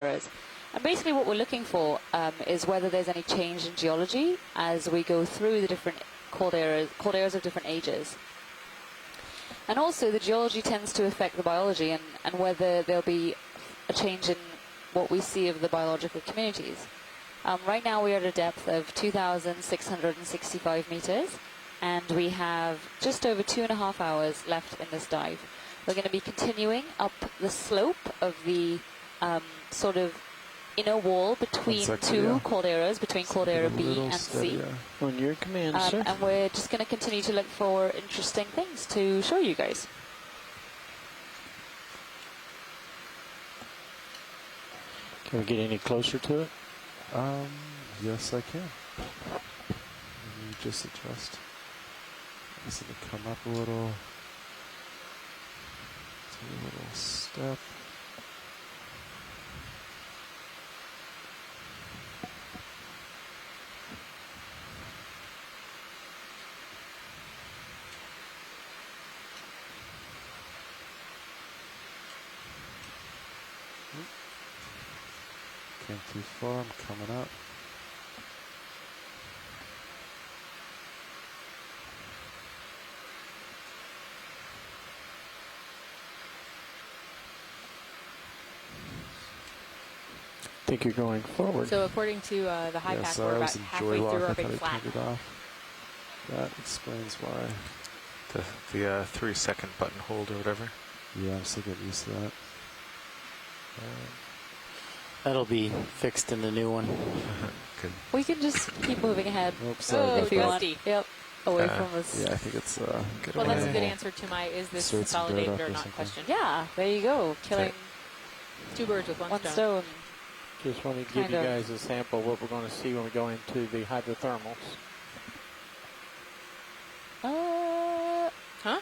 And basically what we're looking for is whether there's any change in geology as we go through the different cold eras of different ages. And also the geology tends to affect the biology and whether there'll be a change in what we see of the biological communities. Right now we are at a depth of 2,665 meters and we have just over 2.5 hours left in this dive. We're going to be continuing up the slope of the sort of inner wall between two calderas, between caldera B and C. On your command, sir. And we're just going to continue to look for interesting things to show you guys. Can we get any closer to it? Yes, I can. Let me just adjust. This will come up a little. Do a little step. Came too far, I'm coming up. I think you're going forward. So according to the high pack, we're about halfway through our big flat. That explains why. The 3-second button hold or whatever. Yeah, I'm still getting used to that. That'll be fixed in the new one. Good. We can just keep moving ahead. Oops, sorry if you want. Ghosty. Yep, away from us. Yeah, I think it's Good Well, that's a away. good answer to my is this So it's built consolidated up or or not something. question. Yeah, there you go. Killing Two birds with one one stone. stone. Just wanted to give Kind you of. guys a sample of what we're going to see when we go into the hydrothermals. Huh?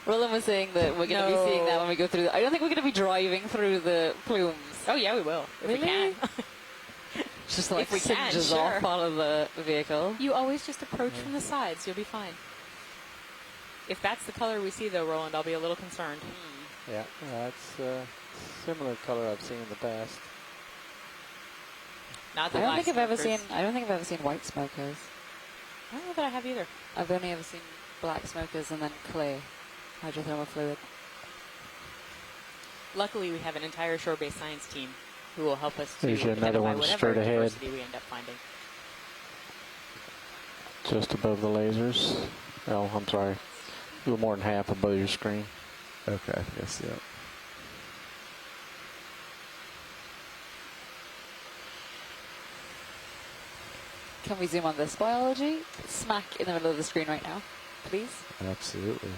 Roland was saying that we're going to be seeing that when we go through. I don't think we're going to be driving through the plumes. Oh yeah, we will. If Really? we can. Just like If we can, singes sure. off out of the vehicle. You always just approach from the sides. You'll be fine. If that's the color we see, though, Roland, I'll be a little concerned. Yeah, that's a similar color I've seen in the past. Not the I don't black think I've ever seen. smokers. I don't think I've ever seen white smokers. I don't know that I have either. I've only ever seen black smokers and then clay, hydrothermal fluid. Luckily, we have an entire shore-based science team who will help us to There's another identify one whatever straight ahead. diversity we end up finding. Just above the lasers. Oh, I'm sorry. A little more than half above your screen. okay. Yes, yeah. Can we zoom on this biology? Smack in the middle of the screen right now, please. Absolutely.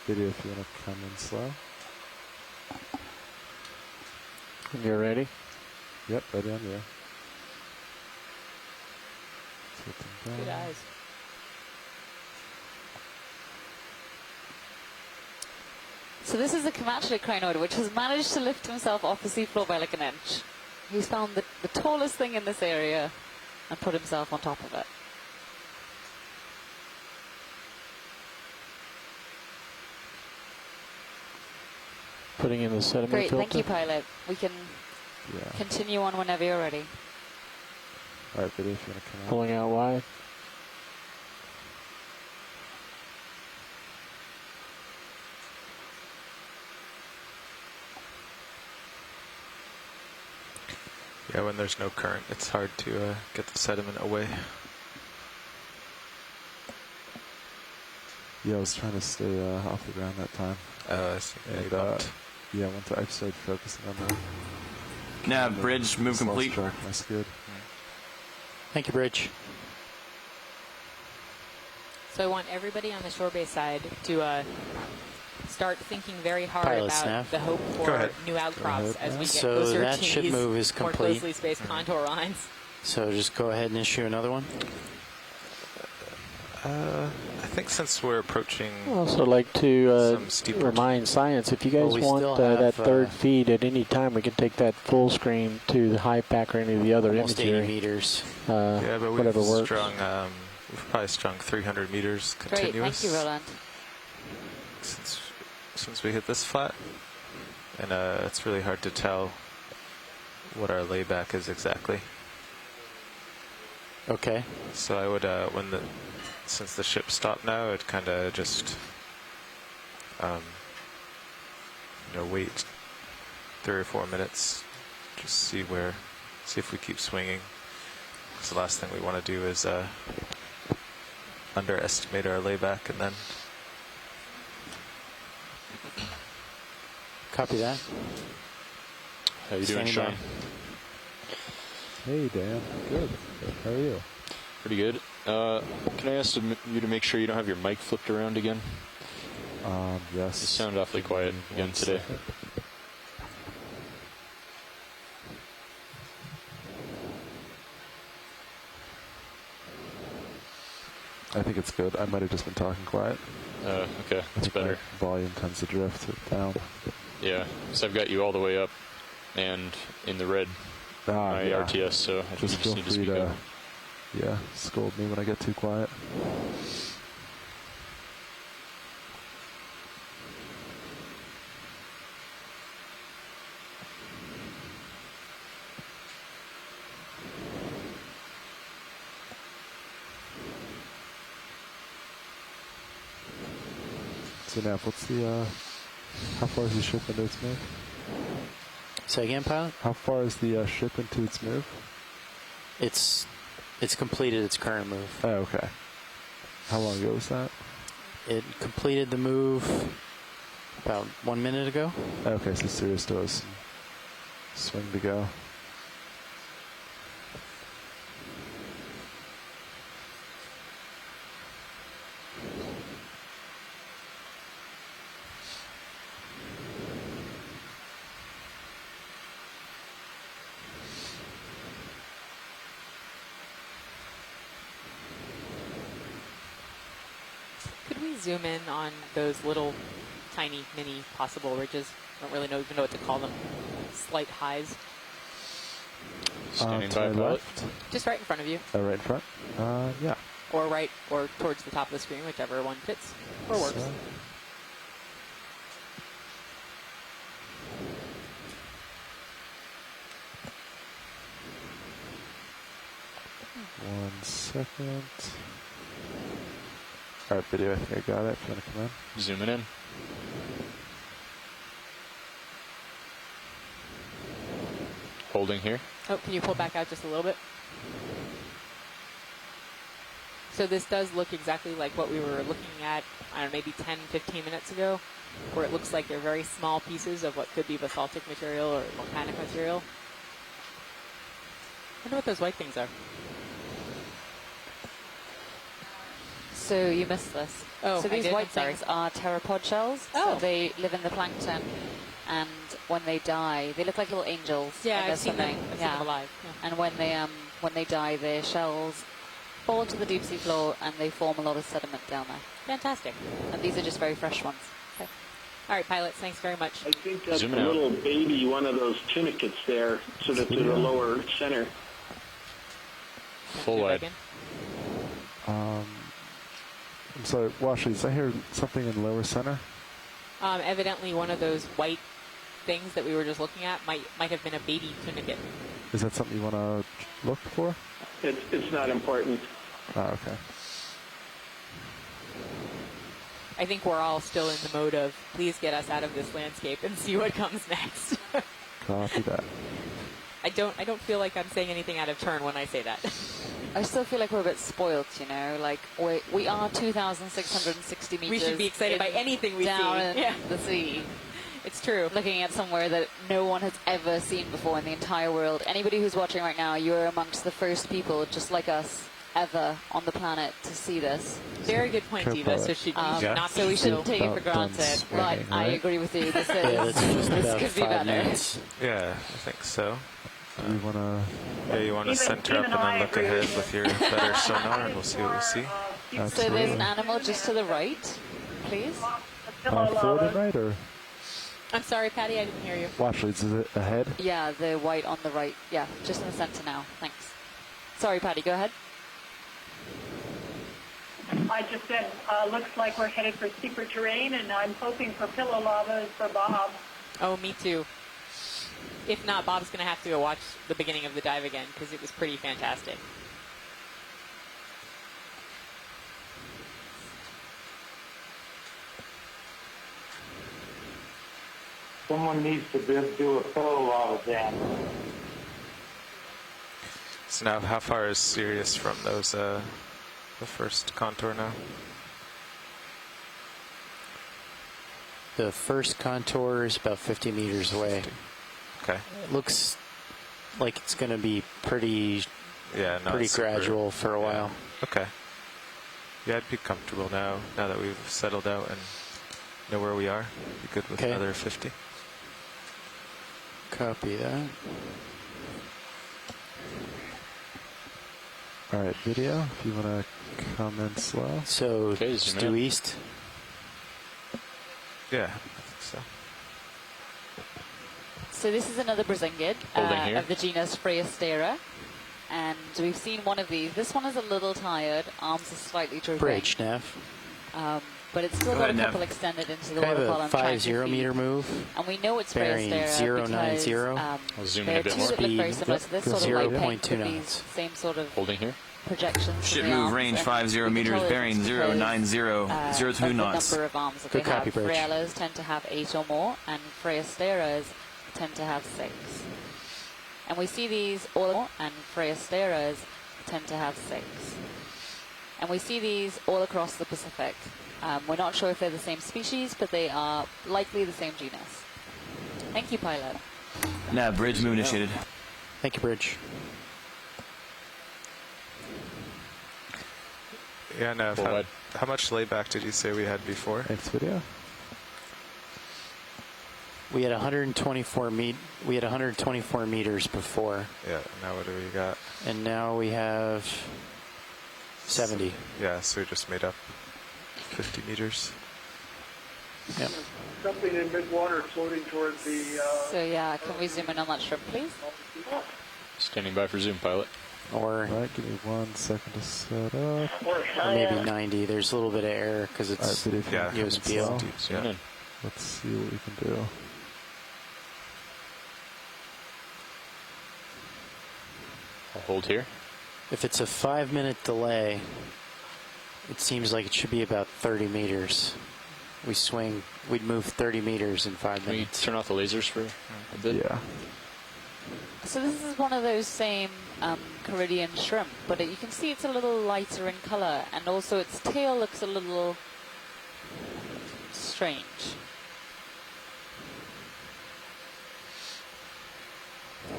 Video if you want to come in slow. When you're ready. Yep, ready on you. Take them down. Good eyes. So this is the Comanche crinoid, which has managed to lift himself off the seafloor by like an inch. He's found the tallest thing in this area and put himself on top of it. Putting in the sediment Great, filter. thank you, pilot. We can Yeah. continue on whenever you're ready. All right, video if you want to come out. Pulling out wide. Yeah, when there's no current, it's hard to get the sediment away. Yeah, I was trying to stay off the ground that time. I see. Yeah, you And, bumped. yeah, once I started focusing on the Nav bridge move slow complete. stroke, that's good. Thank you, Bridge. So I want everybody on the shore-based side to start thinking very hard Pilot about snav. the hope Go for ahead. new outcrops ahead. as we get So closer that to ship these move is more complete. closely spaced contour lines. So just go ahead and issue another one. I think since we're approaching, I'd also like to Some steeper. remind science, if you guys Well, we want still that have, third feed at any time, we can take that full screen to the high pack or any of the other Almost 80 imagery. meters. yeah, but whatever we've works. strung, we've probably strung 300 meters continuous. Great, thank you, Roland. Since we hit this flat. and it's really hard to tell what our layback is exactly. Okay. So I would, since the ship stopped now, I'd kind of just, wait 3 or 4 minutes, just see if we keep swinging. Because the last thing we want to do is underestimate our layback and then. Copy that. How you doing, Standing Sean? by. Hey, Dan. Good. How are you? Pretty good. Can I ask you to make sure you don't have your mic flipped around again? Yes. You sound awfully quiet again today. Second. I think it's good. I might have just been talking quiet. Okay, that's better. Volume tends to drift down. Yeah, so I've got you all the way up and in the red, my Yeah. RTS, so I think you Just just feel need to free speak up. to, scold me when I get too quiet. So now, what's the, how far is the ship into its move? Say again, pilot? How far is the ship into its move? It's completed its current move. Oh, okay. How long ago was that? It completed the move about 1 minute ago. Okay, so Sirius still has some swing to go. Could we zoom in on those little tiny mini possible ridges? I don't really even know what to call them. Slight highs. Standing To by, my pilot. left? Just right in front of you. Right in front? Yeah. Or right, or towards the top of the screen, whichever one fits or works. So, one second. Alright, video, I think I got it. If you want to come in. Zooming in. Holding here. Oh, can you pull back out just a little bit? So this does look exactly like what we were looking at, I don't know, maybe 10, 15 minutes ago, where it looks like they're very small pieces of what could be basaltic material or volcanic material. I wonder what those white things are. So you missed this. Oh, so I these did? white I'm sorry. things are pteropod shells. Oh. So they live in the plankton, and when they die, they look like little angels. Yeah, when they're I've seen them. swimming. I've seen them alive. Yeah. And when they die, their shells fall to the deep sea floor, and they form a lot of sediment down there. Fantastic. And these are just very fresh ones. Okay. All right, pilots, thanks very much. I think that's Zooming a out. little baby, one of those tunicates there, sort of to the lower center. Full wide. Again. I'm sorry, Washley, did I hear something in lower center? Evidently, one of those white things that we were just looking at might have been a baby tunicate. Is that something you want to look for? It's not important. Oh, okay. I think we're all still in the mode of please get us out of this landscape and see what comes next. Copy that. I don't feel like I'm saying anything out of turn when I say that. I still feel like we're a bit spoilt, you know. Like we are 2,660 meters. We should be excited by anything we down see. in the sea. It's true. Looking at somewhere that no one has ever seen before in the entire world. Anybody who's watching right now, you're amongst the first people, just like us, ever on the planet to see this. Very good point, Eva. So should not So we shouldn't take it for About done granted. But swinging, I right? agree with you. This is Yeah, that's just this about could be 5 better. minutes. Yeah, I think so. Do you want to... Yeah, you want to center up and then look ahead with your better sonar, and we'll see what we see. So there's an animal just to the right, please. forward and right, or... I'm sorry, Patty, I didn't hear you. Washley, is it ahead? Yeah, the white on the right. Yeah, just in the center now. Thanks. Sorry, Patty, go ahead. I just said, looks like we're headed for steeper terrain, and I'm hoping for pillow lavas for Bob. Oh, me too. If not, Bob's going to have to go watch the beginning of the dive again because it was pretty fantastic. Someone needs to do a photo out of that. So now, how far is Sirius from those, the first contour now? The first contour is about 50 meters away. Okay. It looks like it's going to be pretty super, gradual for a while. Okay. Yeah, I'd be comfortable now that we've settled out and know where we are. Be good with another 50. Copy that. All right, video, if you want to come in slow. So, Okay, just due east. Yeah, I think so. So this is another Brazingid Holding here. of the genus Freostera. And we've seen one of these. This one is a little tired. Arms are slightly drooping. Bridge, Nev. But it's still Go got ahead, a couple Nev. extended into the I have water a column. 50 meter move. And we know it's Bearing Freostera 090. because I'll zoom in there a are bit two more. that look very Speed, similar to this sort of light pink 0.2 with knots. these same sort of Holding here. projections. Ship from the move arms, range and 50 we can meters, tell it's bearing because, 090, 02 of the knots. number of arms that Good they have. copy, Bridge. Freellas tend to have 8 or more, and Freosteras tend to have 6. And we see these all, and Freosteras tend to have 6. And we see these all across the Pacific. We're not sure if they're the same species, but they are likely the same genus. Thank you, pilot. Now, bridge move initiated. Thank you, Bridge. Yeah, no. Full wide. How much layback did you say we had before? Next video. We had 124 meters before, Yeah. Now what do we got? and now we have 70. Yeah, so we just made up 50 meters. Yep. Something in mid-water floating towards the... So yeah, can we zoom in on that shrimp, please? Standing by for zoom, pilot. Or All right, give me 1 second to set up. or maybe 90. There's a little bit of error because All right, it's video, if you Yeah. want to come in USBL. slow. Zoom Yeah. in. Let's see what we can do. I'll hold here. If it's a 5-minute delay, it seems like it should be about 30 meters. We'd move 30 meters in 5 Can we minutes. turn off the lasers for a bit? Yeah. So this is one of those same Caridian shrimp, but you can see it's a little lighter in color, and also its tail looks a little strange.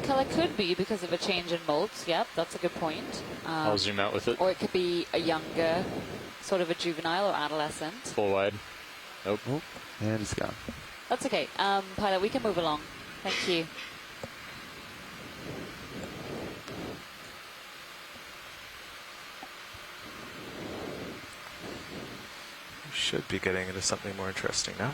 Color could be because of a change in molts. Yep, that's a good point. I'll zoom out with it. Or it could be a younger, sort of a juvenile or adolescent. Full wide. Nope. Oh, and he's gone. That's okay. Pilot, we can move along. Thank you. We should be getting into something more interesting now.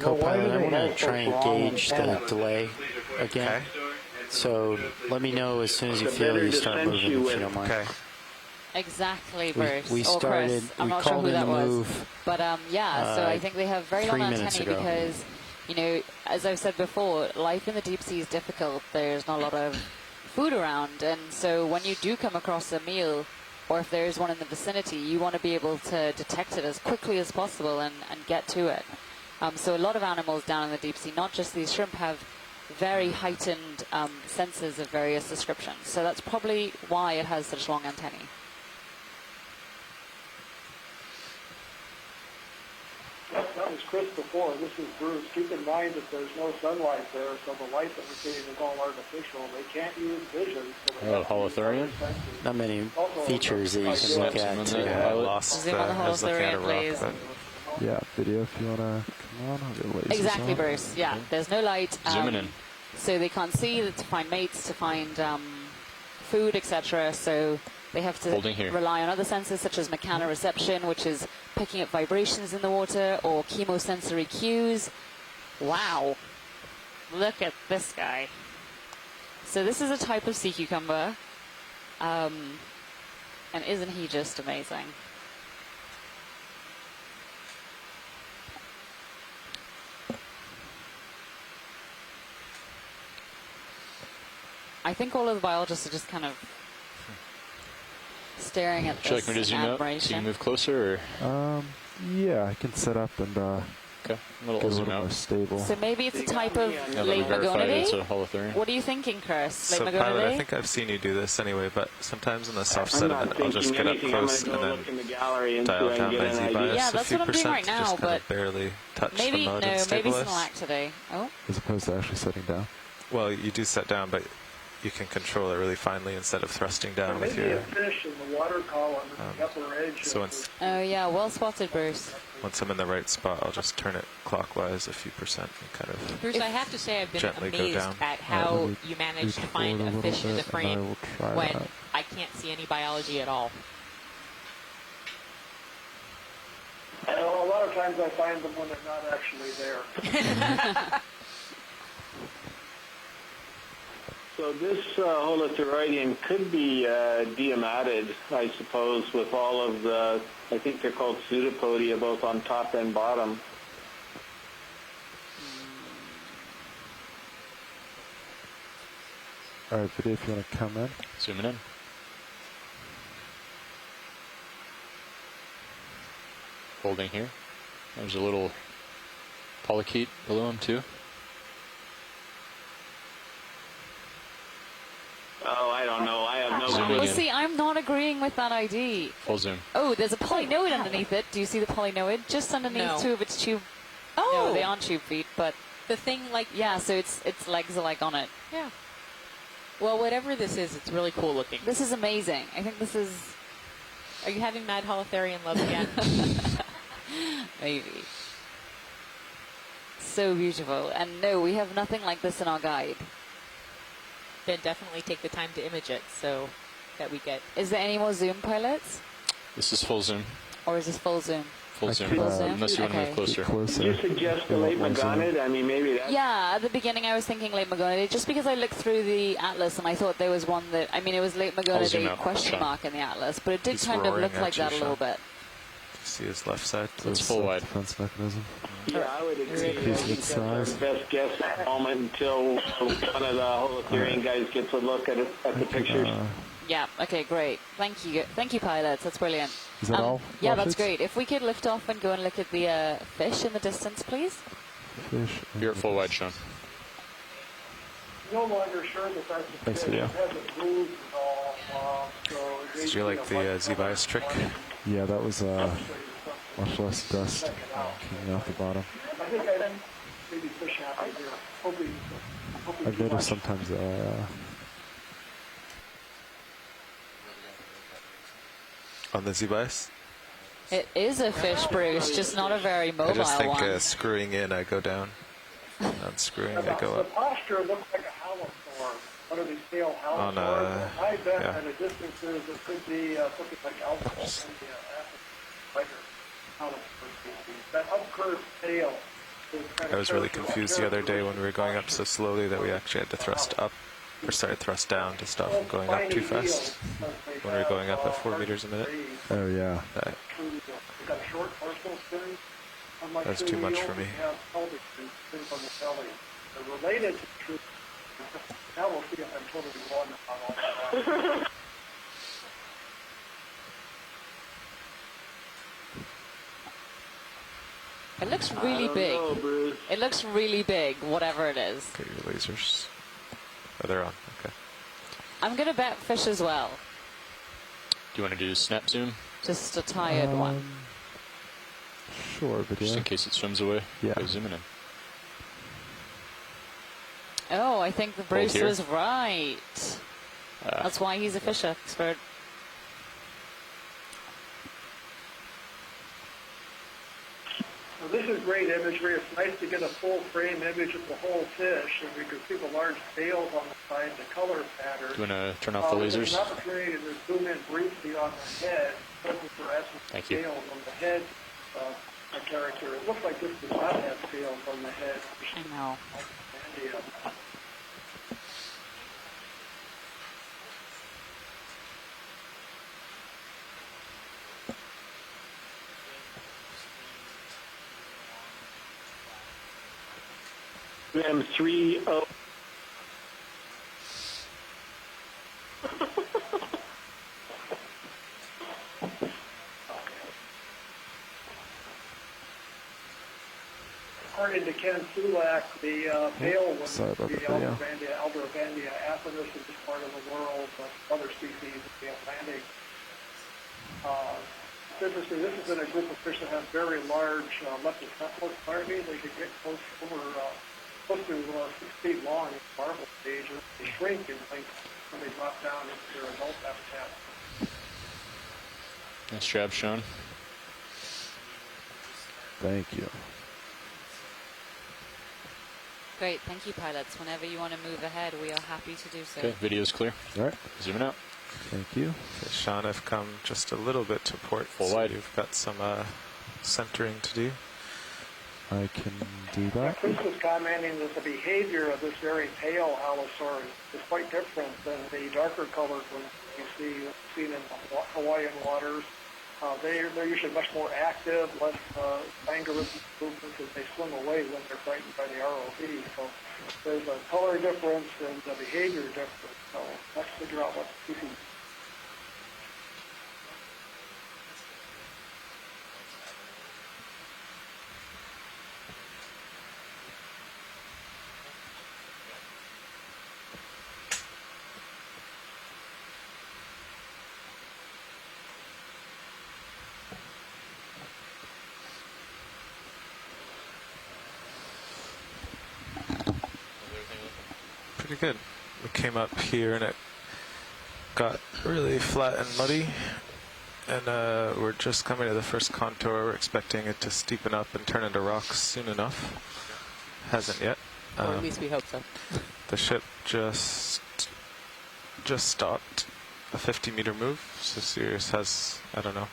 Co-pilot, I want to try and gauge the delay again. Okay. So let me know as soon as you feel you start moving, if you don't mind. Okay. Exactly, Bruce. We or started, Chris. I'm we not sure called who in the that was. move. But yeah, so I think they have very long 3 minutes antennae ago. because, you know, as I've said before, life in the deep sea is difficult. There's not a lot of food around, and so when you do come across a meal, or if there is one in the vicinity, you want to be able to detect it as quickly as possible and get to it. So a lot of animals down in the deep sea, not just these shrimp, have very heightened senses of various descriptions. So that's probably why it has such long antennae. That was Chris before. This is Bruce. Keep in mind that there's no sunlight there, so the light that we're seeing is all artificial. They can't use vision. So they Oh, have to use holothurian? other senses. Not many Also, features that you can Snap look some at. on to- that. Yeah, I Pilot. lost Zoom on the I was looking at a holothurian, rock, please. but Yeah, video if you want to come on. I'll get lasers Exactly, on. Bruce. Yeah, there's no light. Zooming in. So they can't see to find mates, to find food, etc. So they have to Holding here. rely on other senses such as mechanoreception, which is picking up vibrations in the water, or chemosensory cues. Wow. Look at this guy. So this is a type of sea cucumber. And isn't he just amazing? I think all of the biologists are just kind of staring at Would you this like me to in zoom out so you admiration. can move closer? Or? Yeah, I can set up and Okay, get a I'll zoom little more out. stable. So maybe it's a type of Yeah, let me late verify that it's a Magonidae? holothurian. What are you thinking, Chris? Late So, Pilot, I Magonidae? think I've seen you do this anyway, but sometimes in the soft I'm sediment, not I'll just thinking get up anything. I'm close going to and go look in then the gallery and dial try down and my get an Z idea. bias Yeah, a that's few what I'm doing percent right to now, just kind but of barely touch Maybe the mud no, and maybe stabilize. some laxity. Oh, As opposed to actually setting down. Well, you do set down, but you can control it really finely instead of thrusting down with Maybe your. a fish in the water column at the upper edge. So of once oh yeah, well spotted, Bruce. I'm in the right spot, I'll just turn it clockwise a few percent and kind of. Bruce, I have to say I've been Gently go amazed down. at how let me you managed to move find forward a a fish little in the bit, and I frame will try when that. I can't see any biology at all. a lot of times I find them when they're not actually there. So this holothuroidian could be diamatid, I suppose, with all of the, I think they're called pseudopodia, both on top and bottom. All right, video, if you want to come in. Zooming in. Holding here. There's a little polychaete below him too. Oh, I don't know. I have no Zoom clue. Well, in. see, I'm not agreeing with that ID. Full zoom. Oh, there's a polynoid underneath it. Do you see the polynoid? Just underneath No. two of its tube. Oh, No, they aren't tube feet, but the thing like yeah. So its legs are like on it. yeah. Well, whatever this is, it's really cool looking. This is amazing. I think this is Are you having Mad Holothurian love again? maybe so beautiful. And no, we have nothing like this in our guide. Then definitely take the time to image it so that we get. Is there any more zoom pilots, This is full zoom. or is this full zoom? Full I zoom. could, Unless you want to okay. move closer. Get closer. Did you suggest the You late want more zoom? Magonid? I mean, maybe that's... Yeah, at the beginning I was thinking late Magonidae, just because I looked through the atlas and I thought there was one that, I mean, it was late zoom Magonidae out, question Sean. mark in the atlas, but it did He's kind of roaring look at like you, that a little Sean. bit. See his left side. It's full wide. Defense mechanism. Yeah, I would agree. I Piece think of that's our size. best guess at the moment until one of the holothurian guys gets a look at the pictures. Yeah, okay, great. Thank you, pilots. That's brilliant. Is that all? Yeah, All that's fits? great. If we could lift off and go and look at the fish in the distance, please. Fish. You're at full wide, Sean. No longer sure that that's a Thanks, fish. video. It hasn't moved at all. So it may Did you be like a the light Z-bias trick? Yeah, that was fluctuating something. much less dust Check it out. coming off the bottom. I think I maybe fish happy here. Hoping I've too noticed much. sometimes On the Z-bias? It is a fish, Bruce, just not a very I mobile just think one. screwing in, I go down. Unscrewing, I go The up. posture looks like a halothorn. What are these pale On, halothorns? I bet yeah. at a distance it could be something like alcohol. Spider halothorn species. That upcurved tail. is kind I of was really characteristic confused the other day when we were going up so slowly that we actually had to thrust up, or sorry, thrust down to stop from going up too fast. When we were going up at 4 meters a minute. Oh yeah. That, Got short dorsal fins. Unlike That's true too much eels, for me. they have pelvic fins on the belly. They're related to true. Now we'll see if I'm totally wrong about all that. It looks really big. Oh, Bruce. It looks really big, whatever it is. okay, your lasers. Oh, they're on. Okay. I'm going to bet fish as well. Do you want to do snap zoom? Just a tired one. Sure, video. Just in case it swims away? Yeah. Go zooming in. Oh, I think the Bruce here. was right. That's why he's a fish expert. Well, this is great imagery. It's nice to get a full frame image of the whole fish, and we can see the large scales on the side, the color pattern. Do you want to turn off the There's lasers? an opportunity to zoom in briefly on the head, looking for essence Thank you. scales on the head a character. It looks like this does not have scales on the head. I know. M30. According to Ken Sulak, the pale one, Sorry about the the video. Aldervandia aphanus is just part of the world, but other species in the Atlantic. It's interesting, this is in a group of fish that have very large leptocephalus larvae. They could get close to 6 feet long in the larval stage, and they shrink in length when they drop down into their adult habitat. Nice job, Sean. Thank you. Great, thank you, pilots. Whenever you want to move ahead, we are happy to do so. Okay, video's clear. All right. Zooming out. Thank you. Okay, Sean, I've come just a little bit to port. Full so wide. You've got some centering to do. I can do that. Chris was commenting that the behavior of this very pale halosaurus is quite different than the darker colored ones you see seen in Hawaiian waters. They're usually much more active, less languorous movements as they swim away when they're frightened by the ROV. So there's a color difference and a behavior difference. So let's figure out what species. Pretty good. We came up here and it got really flat and muddy, and we're just coming to the first contour. We're expecting it to steepen up and turn into rocks soon enough. Hasn't yet. Or at least we hope so. The ship just stopped a 50-meter move, so Sirius has, I don't know,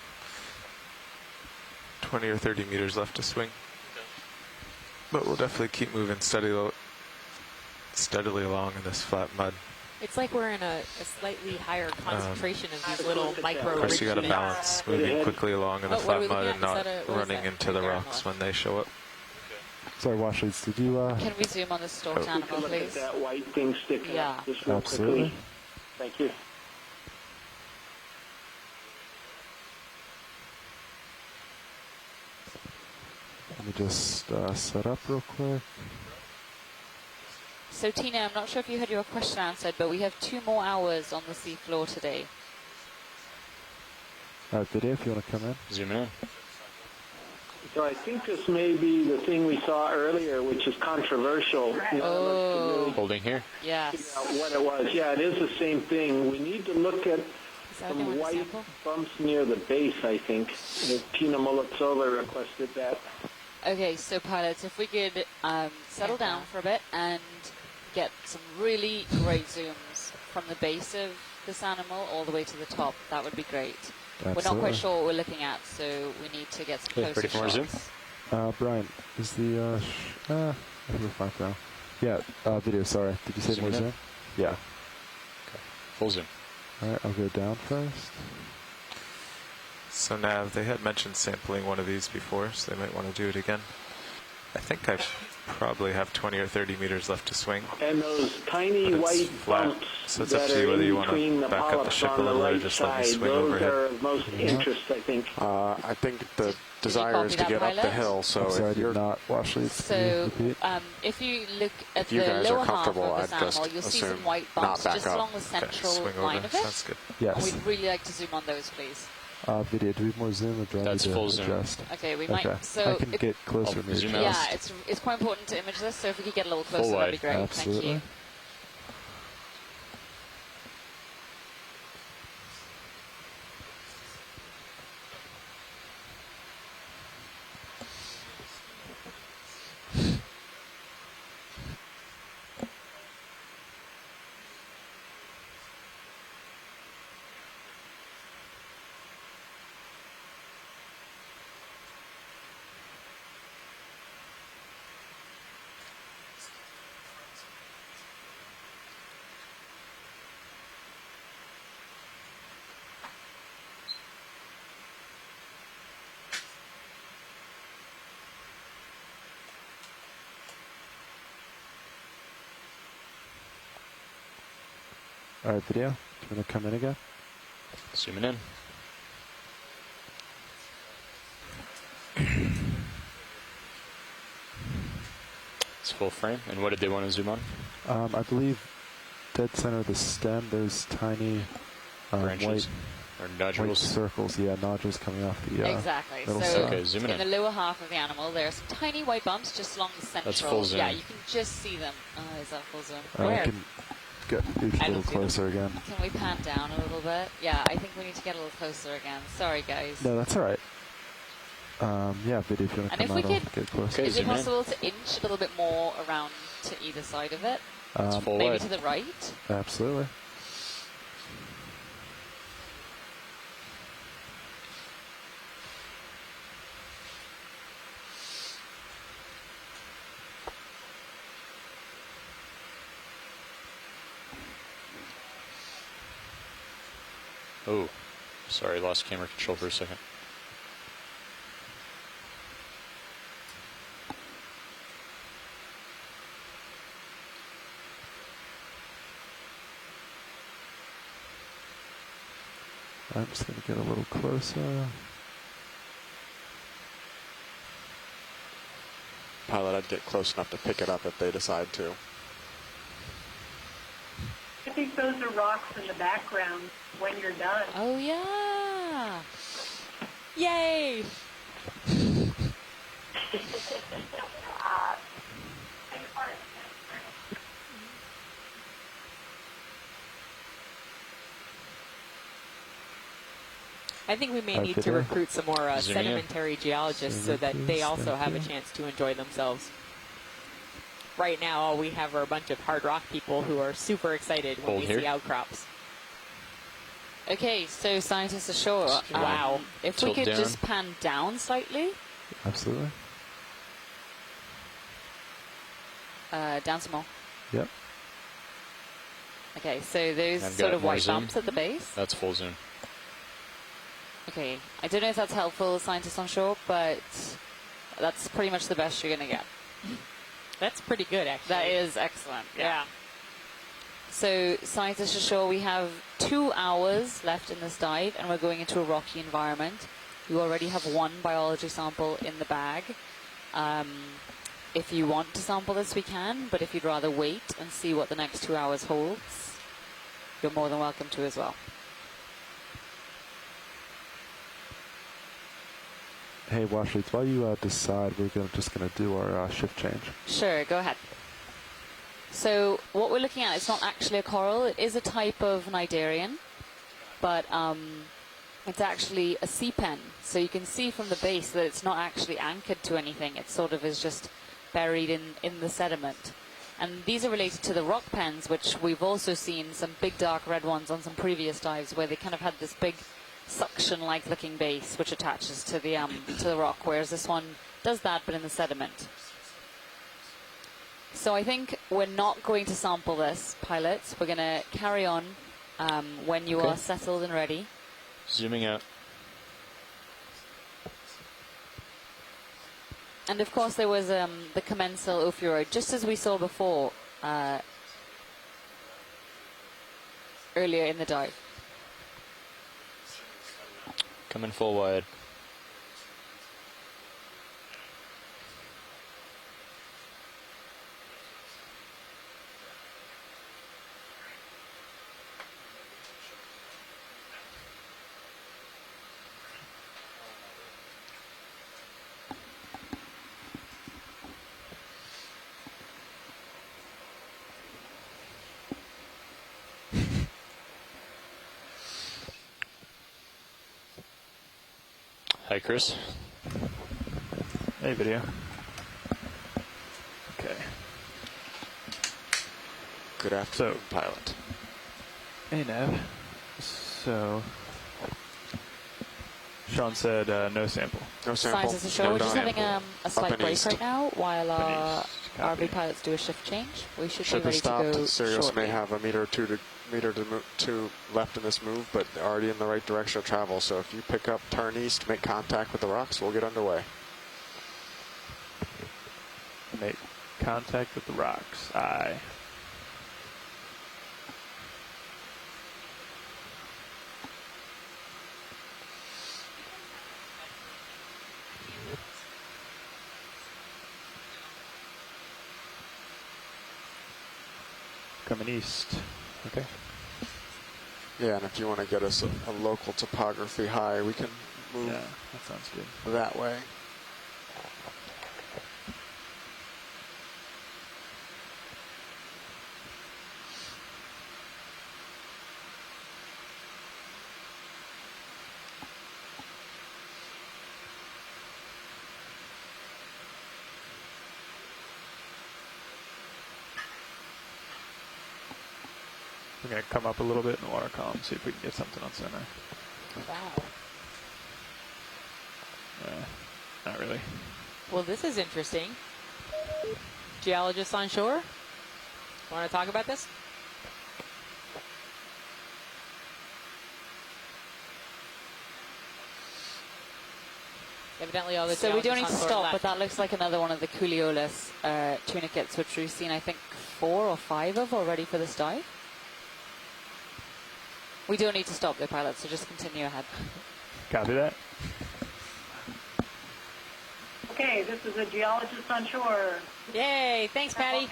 20 or 30 meters left to swing. But we'll definitely keep moving steadily along in this flat mud. It's like we're in a slightly higher concentration of these little micro Of course, you got to ridges. balance moving quickly along in the Oh, what are we flat mud looking and at? not Is that what is running that? into the Right there on the rocks left. when they show up. Sorry, Washleys, did you... Can we zoom on the stalked We can animal, look at please? that white thing sticking Yeah. up just real Absolutely. quickly. Thank you. Let me just set up real quick. So, Tina, I'm not sure if you had your question answered, but we have 2 more hours on the seafloor today. Video, if you want to come in. Zooming in. So I think this may be the thing we saw earlier, which is controversial. Oh, Holding here. yes. Figure out what it was. Yeah, it is the same thing. We need to look at Is that what they some want to white sample? bumps near the base, I think. Tina Molotova requested that. Okay, so pilots, if we could settle down for a bit and get some really great zooms from the base of this animal all the way to the top, that would be great. We're not Absolutely. quite sure what we're looking at, so we need to get some Okay, closer ready for more zoom? shots. Brian, is the... I think we're fine for now. Yeah, video, sorry. Did you say Zoom more in? zoom? Yeah. Okay. Full zoom. All right, I'll go down first. So Nav, they had mentioned sampling one of these before, so they might want to do it again. I think I probably have 20 or 30 meters left to swing. And those tiny But it's white flat, bumps so it's up that to you are whether in you want to between the back up the polyps ship a on the little or right just let me side, swing those overhead. are of most interest, I think. I think the desire copy is to that, get up the pilot? hill, so I'm sorry, I if you're did not. Washleys, So, repeat? if you look at If you the guys are lower half comfortable, of this I'd just animal, you'll see some assume white not bumps back just up. along the Okay, central swing line over. of it. Sounds good. And Yes. we'd really like to zoom on those, please. Video, do we have more zoom or do I That's need to full zoom. adjust? Okay, we Okay, might. So I can it- get closer. Oh, maybe. zoom out. yeah, it's quite important to image this. So if we could get a little closer, that'd be wide. great. Absolutely. Thank you. All right, video. Do you want to come in again? Zooming in. It's full frame. And what did they want to zoom on? I believe dead center of the stem, there's tiny Branches or white nodules? circles. Yeah, nodules coming off the Exactly. middle So side. Okay, zooming in in. the lower half of the animal, there are some tiny white bumps just along the central. That's full zoom. Yeah, you can just see them. Oh, is that full zoom? I Where? can get each I a don't little see them. closer again. Can we pan down a little bit? Yeah, I think we need to get a little closer again. Sorry, guys. No, that's all right. Yeah, video, if you want to And come if we out, I'll could- get closer. Okay, Is it zoom in. possible to inch a little bit more around to either side of it? It's full Maybe wide. to the right? Absolutely. Oh, sorry, lost camera control for a second. I'm just going to get a little closer. Pilot, I'd get close enough to pick it up if they decide to. I think those are rocks in the background when you're done. Oh, yeah. Yay! I think we may Our need to video. recruit some more Zooming in. sedimentary geologists so that they also have a chance to enjoy themselves. Right now, all we have are a bunch of hard rock people who are super excited when Hold we here. see outcrops. Okay, so scientists ashore. Wow. If Tilt we could down. just pan down slightly. Absolutely. Down some more. Yep. Okay, so those I've sort got of more white zoom. bumps at the base. That's full zoom. Okay, I don't know if that's helpful, scientists on shore, but that's pretty much the best you're going to get. That's pretty good, actually. That is excellent. Yeah. So, scientists ashore, we have 2 hours left in this dive, and we're going into a rocky environment. You already have one biology sample in the bag. If you want to sample this, we can, but if you'd rather wait and see what the next 2 hours holds, you're more than welcome to as well. Hey, Washleets, while you decide, we're just going to do our shift change. Sure, go ahead. So what we're looking at, it's not actually a coral. It is a type of cnidarian, but it's actually a sea pen. So you can see from the base that it's not actually anchored to anything. It sort of is just buried in the sediment. And these are related to the rock pens, which we've also seen some big dark red ones on some previous dives where they kind of had this big suction-like looking base which attaches to the rock, whereas this one does that but in the sediment. So I think we're not going to sample this, pilots. We're going to carry on when you are settled and ready. Zooming out. And of course there was the commensal ophiuroid, just as we saw before earlier in the dive. Coming full wide. Hi, Chris. Hey, video. Okay. Good afternoon, pilot. Hey, Nev. So, Sean said no sample. No sample. Scientists ashore, we're just having a slight and break east. right now while our East. Copy. RV pilots do a shift change. We should Ship be has ready to stopped. go Sirius shortly. may have a meter or two left in this move, but they're already in the right direction of travel. So if you pick up, turn east, make contact with the rocks, we'll get underway. Make contact with the rocks. Aye. coming east. Okay. Yeah, and if you want to get us a local topography high, we can move Yeah, that sounds good. that way. We're going to come up a little bit in the water column, see if we can get something on center. Wow. Not really. Well, this is interesting. Geologists on shore, want to talk about this? Evidently, all the So we don't need to geologists on shore stop, left. but that looks like another one of the Culeolus tunicates, which we've seen, I think, 4 or 5 of already for this dive. We don't need to stop though, pilot, so just continue ahead. Copy that. Okay, this is a geologist on shore. Yay! Thanks, Patty.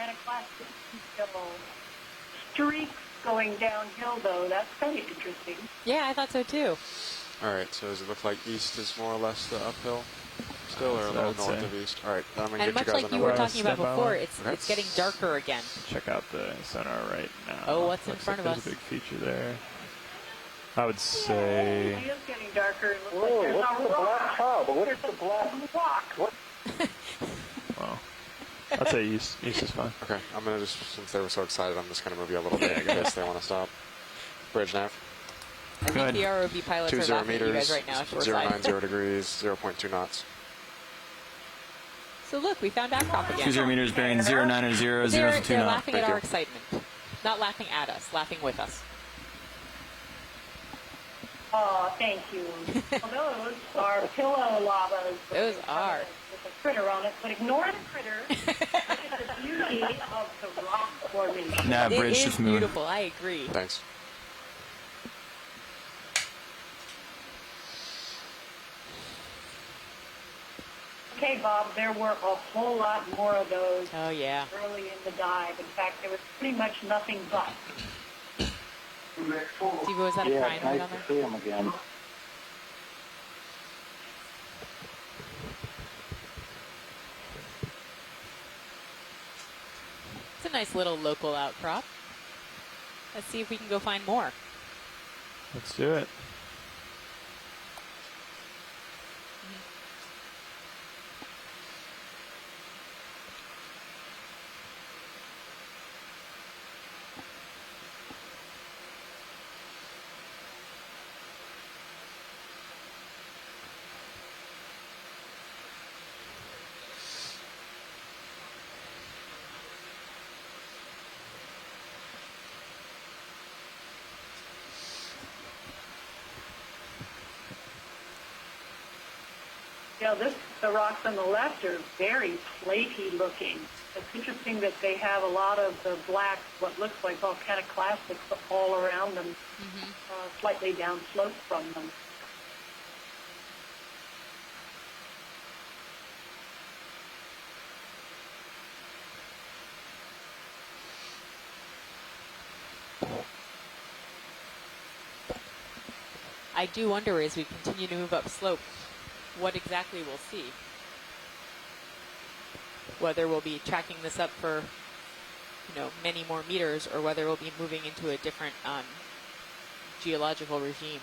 Streaks going downhill, though. That's kind of interesting. Yeah, I thought so too. All right, so does it look like east is more or less the uphill still, or a That's what I little would north say. of east? All right, then I'm going to And get you much guys like on you the were right. talking about Step by before, one. it's getting darker again. Check out the sonar right now. Oh, what's in Looks front like of there's us? a big feature there. I would It say is getting darker. It looks Whoa, like there's what's a the black rock. cloud? What's There's the a black rock. What? well, I'd say east. East is fine. Okay, I'm going to just, since they were so excited, I'm just going to move you a little bit in case they want to stop. Bridge nav. I think Good. the ROV pilots 20 are laughing at you meters, guys right now, shoreside. 090 degrees, 0.2 knots. So look, we found Acroft again. 20 meters bearing 090, 0, They're 2 knot. laughing at Thank our you. excitement. Not laughing at us, laughing with us. Oh, thank you. Well, those are pillow lavas. Those are. With a critter on it, but ignore the critter. Look at the beauty of the rock formation. Nah, It bridge is just moving. beautiful, I agree. Thanks. Okay, Bob, there were a whole lot more of those Oh, yeah. early in the dive. In fact, there was pretty much nothing but. Steve, was that a crying noise on there? see him again. It's a nice little local outcrop. Let's see if we can go find more. Let's do it. You know, the rocks on the left are very platy looking. It's interesting that they have a lot of the black, what looks like volcanic clastics all around them, slightly downslope from them. I do wonder as we continue to move up slope, what exactly we'll see. Whether we'll be tracking this up for, many more meters, or whether we'll be moving into a different geological regime.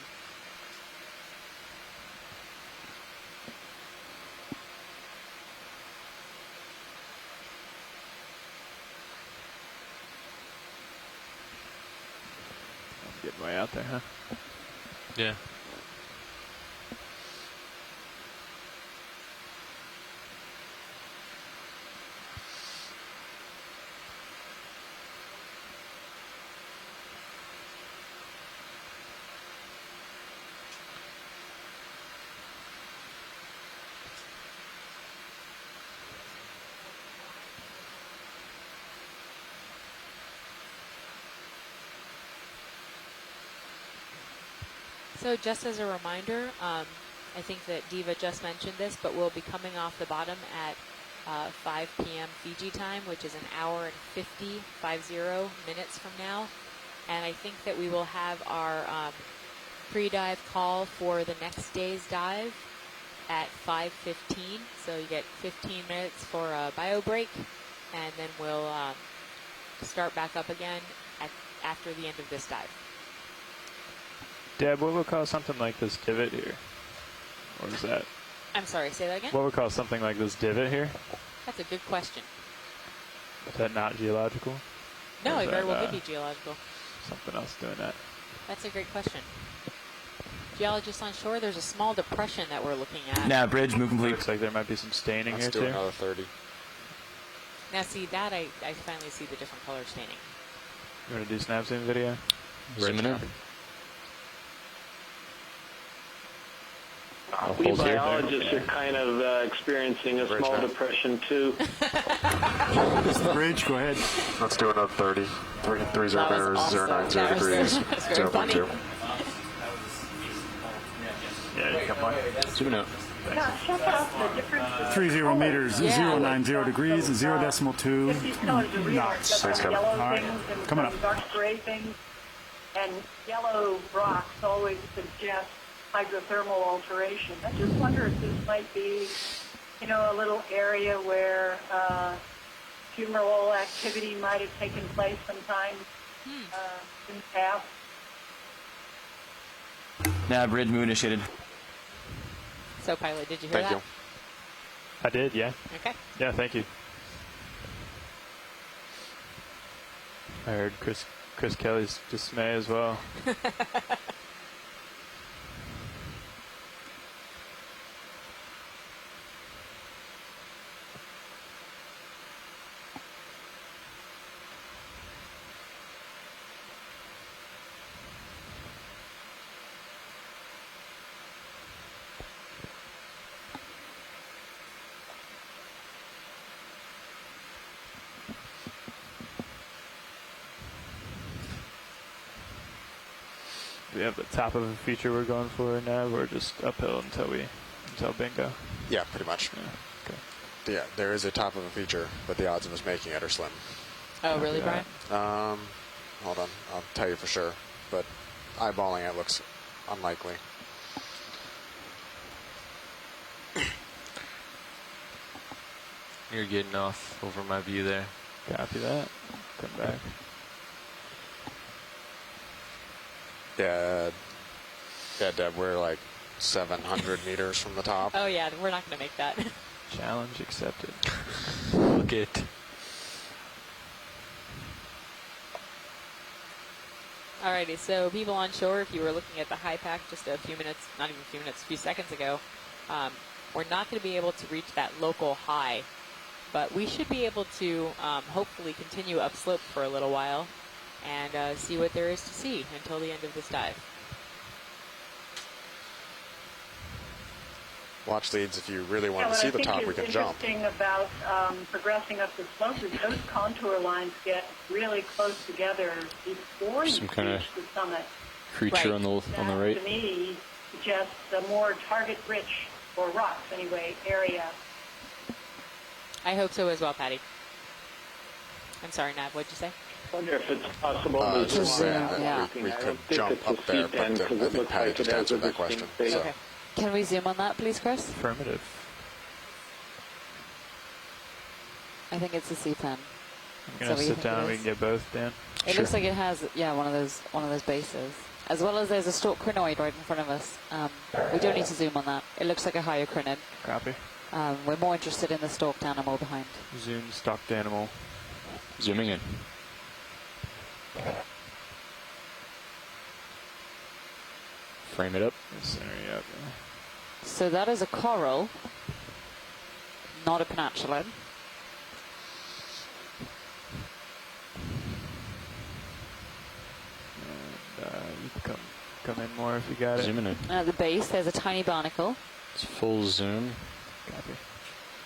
I'm getting way out there, huh? Yeah. So just as a reminder, I think that Diva just mentioned this, but we'll be coming off the bottom at 5 p.m. Fiji time, which is an hour and 50 minutes from now. And I think that we will have our pre-dive call for the next day's dive at 5:15. So you get 15 minutes for a bio break, and then we'll start back up again after the end of this dive. Deb, what would cause something like this divot here? Or is that? I'm sorry, say that again? What would cause something like this divot here? That's a good question. Is that not geological? No, Or it is very that, well could be geological. Something else doing that. That's a great question. Geologists on shore, there's a small depression that we're looking at. Now, bridge, move complete. Looks like there might be some staining Let's here, do too. another 30. Now, see, that I finally see the different color staining. You want to do snap zoom video? Zooming in. We Hold here. biologists are kind of experiencing a small depression too. Bridge, go ahead. Let's do another 30. 30 meters, awesome. 090 degrees, That's very funny. 0.2. Yeah, come on. Zooming out. Yeah, check out the difference. 30 meters, Yeah. 090 degrees, 0.2. If these colors are real, knots. got some yellow All right, things and coming some up. dark gray things. And yellow rocks always suggest hydrothermal alteration. I just wonder if this might be, a little area where fumarole activity might have taken place sometime in the past. Now, bridge, move initiated. So, pilot, did you hear Thank that? you. I did, yeah. Okay. Yeah, thank you. I heard Chris Kelly's dismay as well. Do we have the top of a feature we're going for now, or just uphill until bingo? Yeah, pretty much. Yeah. Okay. Yeah, there is a top of a feature, but the odds of us making it are slim. Oh, really, Yeah. Brian? Hold on, I'll tell you for sure, but eyeballing it looks unlikely. You're getting off over my view there. Copy that. Come back. Yeah, Deb, we're like 700 meters from the top. Oh, yeah, we're not going to make that. Challenge accepted. Look it. Alrighty, so people on shore, if you were looking at the high pack just a few minutes, not even a few minutes, a few seconds ago, we're not going to be able to reach that local high, but we should be able to hopefully continue upslope for a little while and see what there is to see until the end of this dive. Watch leads. If you really want to what see I the think top, is we can jump. interesting about progressing up the slope is those contour lines get really close together before you Some kinda reach the summit. Creature Right. on the That, right. to me, suggests a more target-rich, or rocks anyway, area. I hope so as well, Patty. I'm sorry, Nav, what'd you say? I wonder if it's possible to Just zoom saying out. that Yeah. we I could don't think jump it's a up there, seat but end, 'cause I it think looks Patty like just it has answered a that question. distinct So. Okay. Can we zoom on that, please, Chris? Affirmative. I think it's a C pen. I'm So gonna what do you sit think down. it We is? can get both, Dan. It Sure. looks like it has, one of those bases. As well as there's a stalk crinoid right in front of us. We don't need to zoom on that. It looks like a higher crinid. Copy. We're more interested in the stalked animal behind. Zoom stalked animal. Zooming in. Frame it up. Center you up. So that is a coral, not a peninsula. And you can come in more if you got it. Zooming in. At the base, there's a tiny barnacle. It's full zoom. Copy.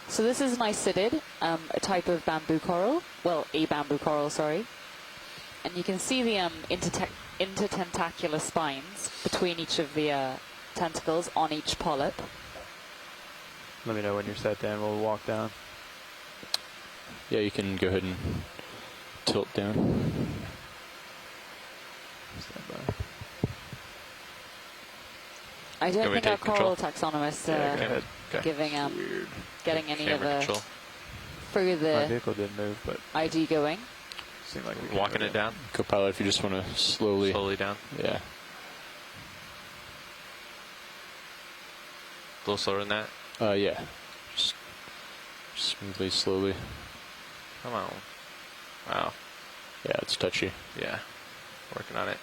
So this is an isidid, a type of bamboo coral. Well, a bamboo coral, sorry. And you can see the intertentacular spines between each of the tentacles on each polyp. Let me know when you're set, Dan. We'll walk down. Yeah, you can go ahead and tilt down. Stand by. I don't Can we think our take control? coral taxonomists Yeah, go ahead. Okay. giving Weird. getting any of Camera a control. My further vehicle didn't move, but ID going. seemed like we could Walking move it down. Copilot, if you just want to slowly. Slowly down. Yeah. A little slower than that. Yeah. Just smoothly, slowly. Come on. Wow. Yeah, it's touchy. Yeah. Working on it.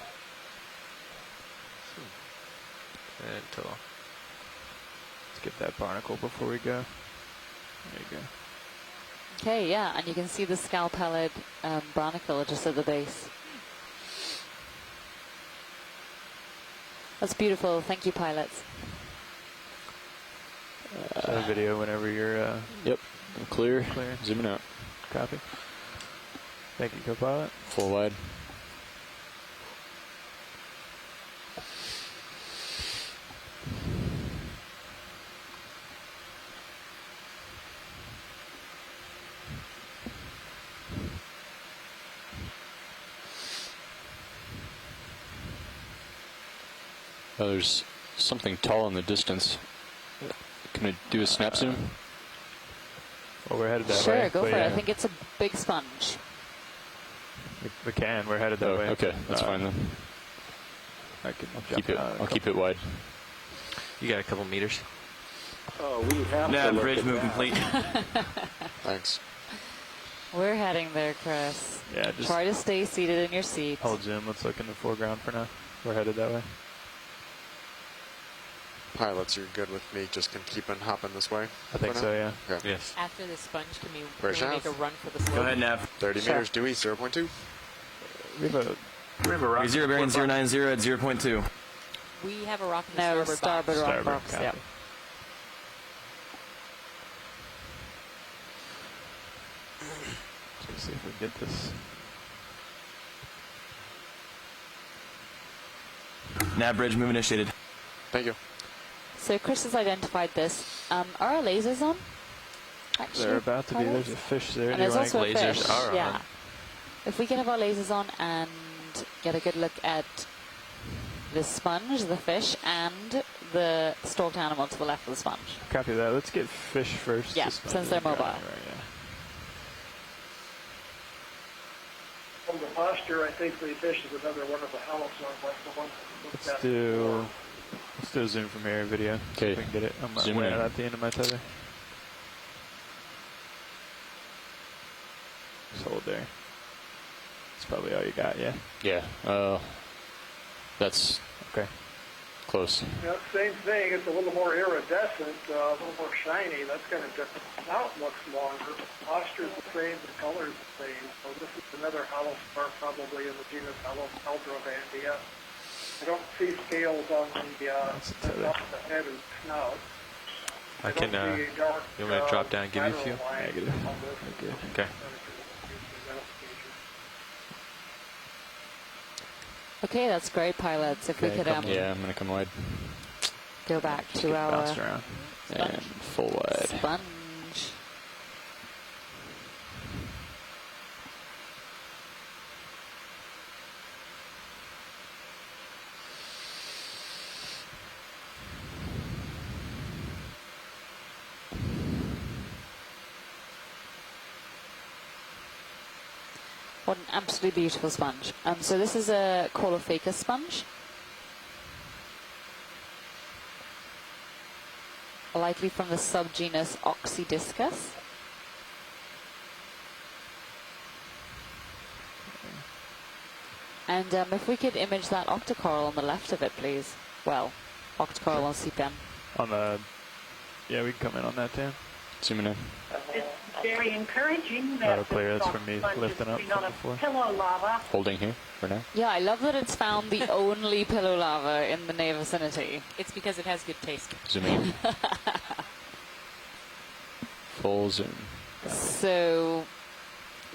Until Let's get that barnacle before we go. There you go. Okay, yeah, and you can see the scalpellid barnacle just at the base. That's beautiful. Thank you, pilots. So video whenever you're Yep. Clear. Clear. Zooming out. copy. Thank you, Copilot. Full wide. Oh, there's something tall in the distance. Can I do a snap zoom? Well, we're headed that Sure, way. go but for it. yeah, I think it's a big sponge. we can. We're headed that Oh, way. okay, that's fine then. I can Keep it. I'll keep it wide. you got a couple meters. Oh, we have to Nav look bridge at move that. complete. Thanks. We're heading there, Chris. Yeah, just Try to stay seated in your seat. hold zoom. Let's look in the foreground for now. We're headed that way. Pilots, you're good with me just hopping this way? I think for so, now? yeah. Okay. Yes. After the sponge, can we Where's make a Nav? run for the slope? Go ahead, Nav. 30 Sure. meters, Dewey, 0.2. We have a Okay, 0 bearing 090 at 0.2. We have a rock in the No, starboard starboard box. rock starboard box. copy. Yep. Let's see if we can get this. Nav bridge move initiated. Thank you. So Chris has identified this. Are our lasers on? Actually, They're about to be. pilots? There's a fish there. And Do you there's wanna- also a lasers fish. are yeah. on. If we can have our lasers on and get a good look at the sponge, the fish, and the stalked animal to the left of the sponge. Copy that. Let's get fish first. Yeah, This one since they're is got it mobile. Right, yeah. From the posture, I think the fish is another one of the halosons, like the one that we looked Let's at do before. a zoom from here video. See Okay. if we can get it. I'm Zoom way in. out at the end of my tether. Just hold there. That's probably all you got, yeah? Yeah. That's Okay. close. Yeah, same thing. It's a little more iridescent, a little more shiny. That's kind of different. Now it looks longer. The posture's the same, the color's the same. So this is another halospar, probably in the genus Aldrovandia. I don't see scales on the top of the head and snout. I can. don't see a dark, You want me to drop down and give you a few? lateral line Negative. on this. Okay. Okay. Okay, that's great, pilots. If we Okay, could come Yeah, I'm gonna come wide go back Just to get our bounced around. and full wide. sponge. What an absolutely beautiful sponge. So this is a Caulophacus sponge. Likely from the subgenus Oxydiscus. And if we could image that octocoral on the left of it, please. Well, octocoral on CPM. On the... Yeah, we can come in on that, too. Zooming in. It's very encouraging that Auto clear, the that's from me sponge is lifting up sitting on from a before. pillow lava. Holding here for now. Yeah, I love that it's found the only pillow lava in the native vicinity. It's because it has good taste. Zooming in. Full zoom. So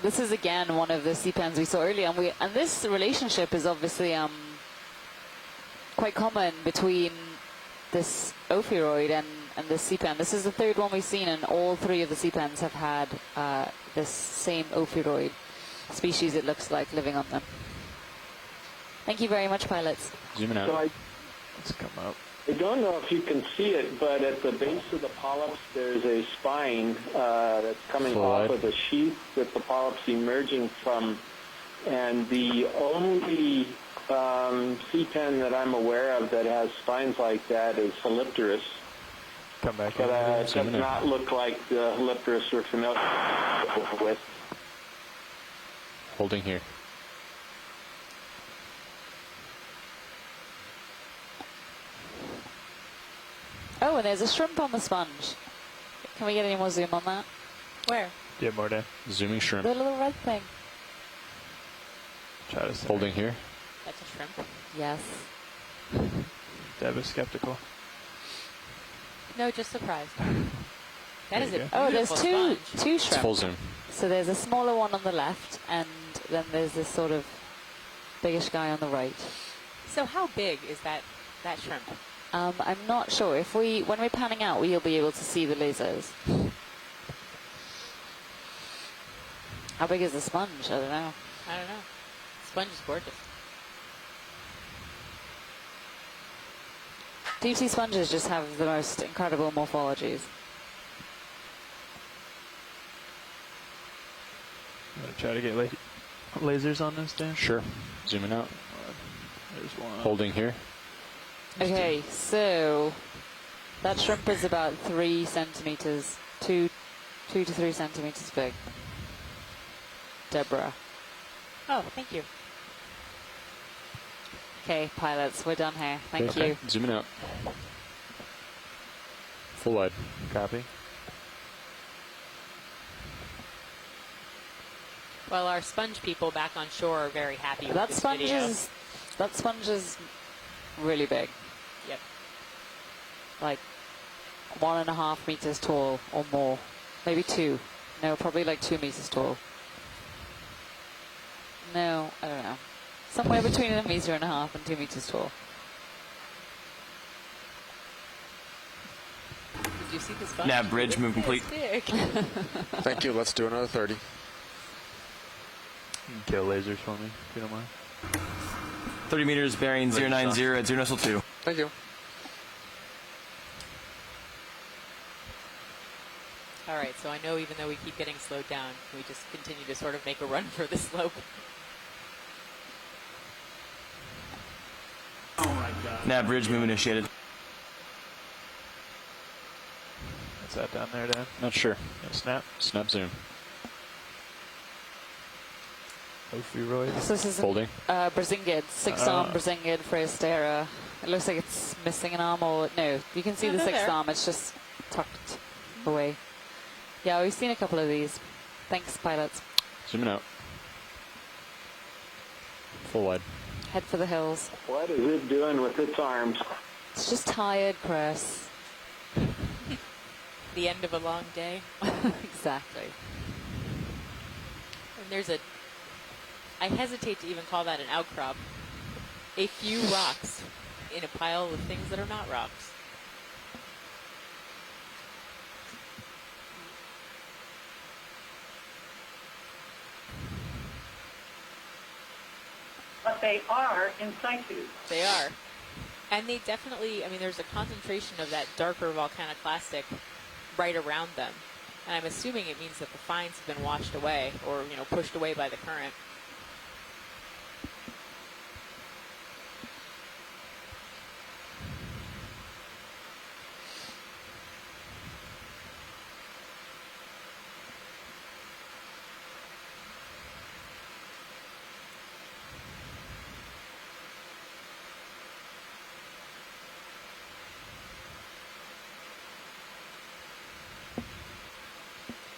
this is again one of the CPANs we saw earlier, and this relationship is obviously quite common between this ophiuroid and this sea pen. This is the third one we've seen, and all three of the sea pens have had this same ophiuroid species, it looks like, living on them. Thank you very much, pilots. Zooming out. So Let's come up. I don't know if you can see it, but at the base of the polyps, there's a spine that's coming off of the sheath that the polyps emerging from. And the only sea pen that I'm aware of that has spines like that is Holipterus. Come back But in. it does not look like the Holipterus we're familiar with. Holding here. Oh, and there's a shrimp on the sponge. Can we get any more zoom on that? Where? Do you have more, Dan? Zooming shrimp. The little red thing. Try to say. Holding here. That's a shrimp. Yes. Deb is skeptical. No, just surprised. That is There a you Oh, there's beautiful two sponge. It's full shrimp. zoom. So there's a smaller one on the left, and then there's this sort of biggish guy on the right. So how big is that shrimp? I'm not sure. When we're panning out, we'll be able to see the lasers. How big is the sponge? I don't know. I don't know. Sponge is gorgeous. Deep sea sponges just have the most incredible morphologies. I'm going to try to get lasers on this, Dan. Sure. Zooming out. There's one. Holding here. Okay, so that shrimp is about 3 centimeters, 2 to 3 centimeters big. Deborah. Oh, thank you. Okay, pilots, we're done here. Thank Okay. you. Zooming out. Full wide. Copy. Well, our sponge people back on shore are very happy with That this sponge video. is really big. Yep. Like 1.5 meters tall or more. Maybe 2. No, probably like 2 meters tall. No, I don't know. Somewhere between 1.5 meters and 2 meters tall. Did you see the sponge? Nav bridge, move complete. Big. Thank you. Let's do another 30. Kill lasers for me, if you don't mind. 30 meters, bearing 090 at 0 Thank you. All right, so I know even though we keep getting slowed down, we just continue to sort of make a run for the slope. Nav bridge, move initiated. What's that down there, Dan? Not sure. Yeah, snap. Snap zoom. Ophiuroid. So this is Holding. Brazingid, 6-arm Brazingid Freostera. It looks like it's missing an arm, or no, you can see No, the they're 6th there. arm, it's just tucked away. Yeah, we've seen a couple of these. Thanks, pilots. Zooming out. Full wide. Head for the hills. What is it doing with its arms? It's just tired, Chris. The end of a long day. Exactly. And there's I hesitate to even call that an outcrop. A few rocks in a pile of things that are not rocks. But they are in situ. They are. And they definitely, I mean, there's a concentration of that darker volcaniclastic right around them. And I'm assuming it means that the fines have been washed away or, pushed away by the current.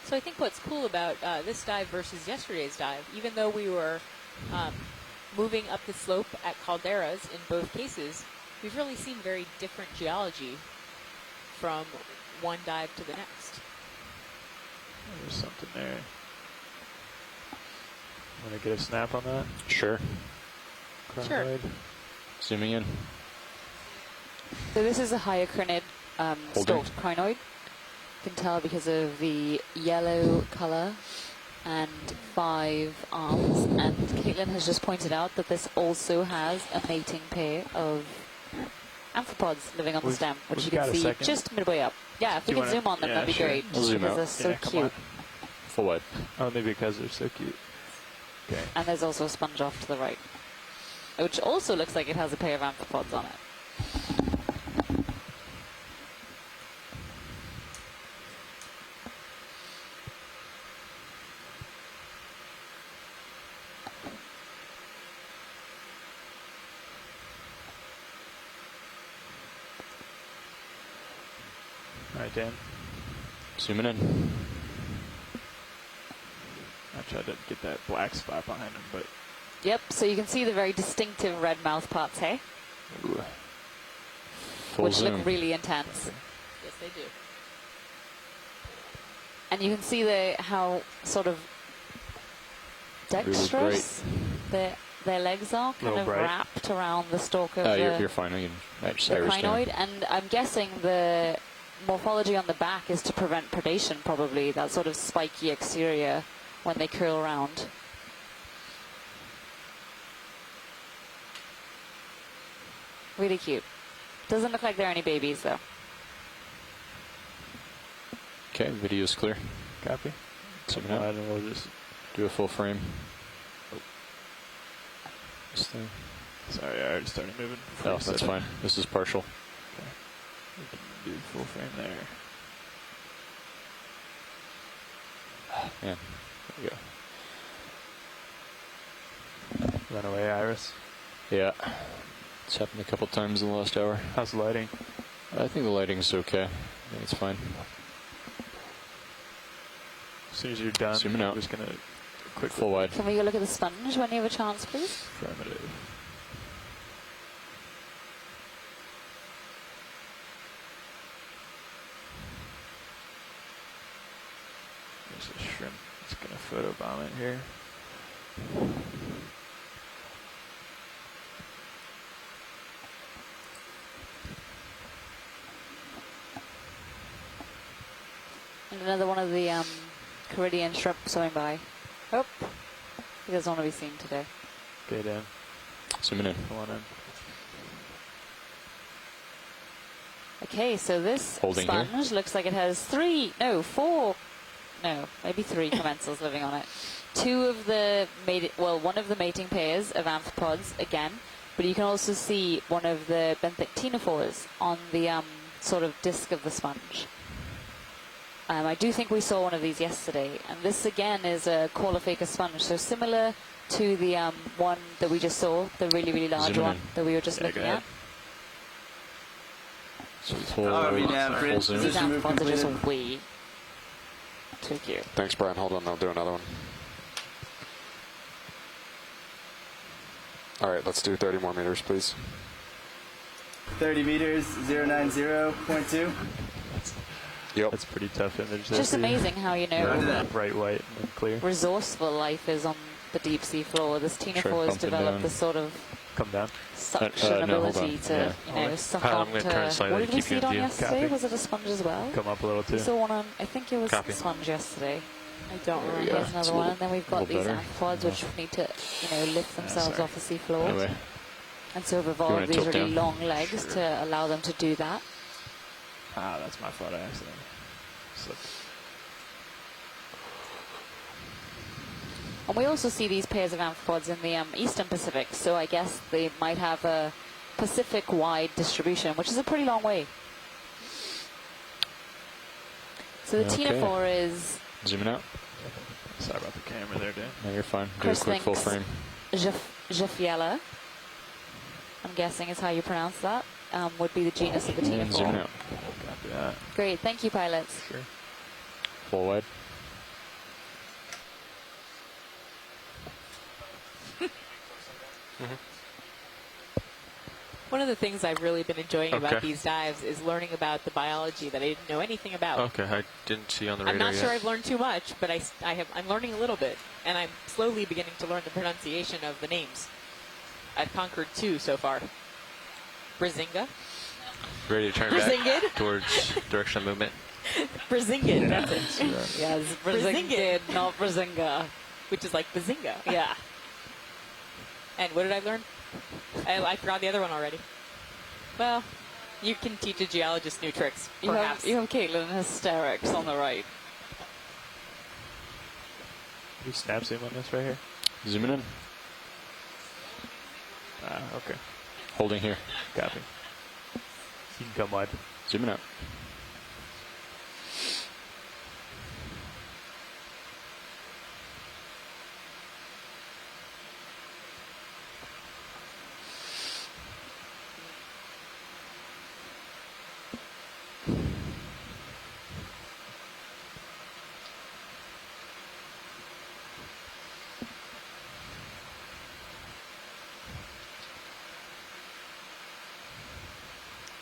So I think what's cool about this dive versus yesterday's dive, even though we were moving up the slope at calderas in both cases, we've really seen very different geology from one dive to the next. There's something there. Want to get a snap on that? Sure. Sure. Chronoid. Zooming in. So this is a hyacrinid Holding. stalked crinoid. You can tell because of the yellow colour and 5 arms. And Caitlin has just pointed out that this also has a mating pair of amphipods living on the stem, which you can see just midway up. Yeah, if we can zoom on them, that'd be great. I'll zoom because out. they're so Yeah, come cute. on. Full wide. Only because they're so cute. Okay. And there's also a sponge off to the right, which also looks like it has a pair of amphipods on it. All right, Dan. Zooming in. I tried to get that black spot behind him, but Yep, so you can see the very distinctive red mouth parts here, Ooh. Full which zoom. look really intense. Yes, they do. And you can see how sort of dexterous their legs are, kind Little of bright. wrapped around the stalk of You're fine. I can just the iris down. crinoid. And I'm guessing the morphology on the back is to prevent predation, probably, that sort of spiky exterior when they curl around. Really cute. Doesn't look like there are any babies, though. Okay, video's clear. copy. Zoom Come out. on, and we'll just. Do a full frame. This thing. Sorry, I already started moving. before Oh, you said that's it. fine. This is partial. We can do full frame there. Yeah. There we go. Run away, Iris. Yeah. It's happened a couple times in the last hour. How's the lighting? I think the lighting's okay. I think it's fine. As soon as you're done, Zooming out. I'm just gonna quick Full wide. Can we go look at the sponge when you have a chance, please? affirmative. There's a shrimp. It's gonna photobomb it here. And another one of the Caridian shrimp swimming by. Oh, he doesn't want to be seen today. Okay, Dan. Zooming in. Come on in. Okay, so this Holding here. sponge looks like it has 4, maybe 3 commensals living on it. One of the mating pairs of amphipods again, but you can also see one of the benthic ctenophores on the sort of disc of the sponge. I do think we saw one of these yesterday, and this again is a Caulophacus sponge, so similar to the one that we just saw, the really, really large Zoom in. one that we were just Yeah, looking go ahead. at. So full, full zoom. These amphipods are just way too cute. Thanks, Brian. Hold on, I'll do another one. All right, let's do 30 more meters, please. 30 meters, 090.2. Yep. That's a pretty tough image. It's there just for you. amazing how, Bright white and clear. resourceful life is on the deep sea floor. This Sure, ctenophore has bump it developed down. this sort of Come down. suction no, hold ability on. to, Yeah. suck I'm onto... gonna turn slightly What to did we keep see you it in on view. yesterday? Copy. Was it a sponge as well? Come up a little We too. saw one on, I think it was Copy. a sponge yesterday. I don't There we remember. go. Here's It's another a one, little- and then we've got little these better. amphipods which need to, lift themselves sorry. off the sea floor. Anyway. And so have wanna evolved these tilt really down? long legs to allow them to do that. Ah, that's my fault. I accidentally slipped. And we also see these pairs of amphipods in the eastern Pacific, so I guess they might have a Pacific-wide distribution, which is a pretty long way. So the Okay. ctenophore is Zooming out. Sorry about the camera there, Dan. No, you're fine. Do a Chris quick full thinks- frame. Jephiella, I'm guessing is how you pronounce that, would be the genus of the And zooming ctenophore. out. Copy that. Great, thank you, pilots. Full wide. One of the things I've really been enjoying about Okay. these dives is learning about the biology that I didn't know anything about. Okay, I didn't see on the radar I'm not yet. sure I've learned too much, but I'm learning a little bit, and I'm slowly beginning to learn the pronunciation of the names. I've conquered 2 so far. Brazinga. Ready to turn Brazingid? back towards direction of movement. Brazingid, that's it. Yeah, it's Brazingid, not Brazinga. Which is like Bazinga. Yeah. And what did I learn? I forgot the other one already. Well, you can teach a geologist new tricks, perhaps. You have Caitlin in hysterics on the right. You snap zoom on this right here? Zooming in. Okay. Holding here. Copy. You can come wide. Zooming out.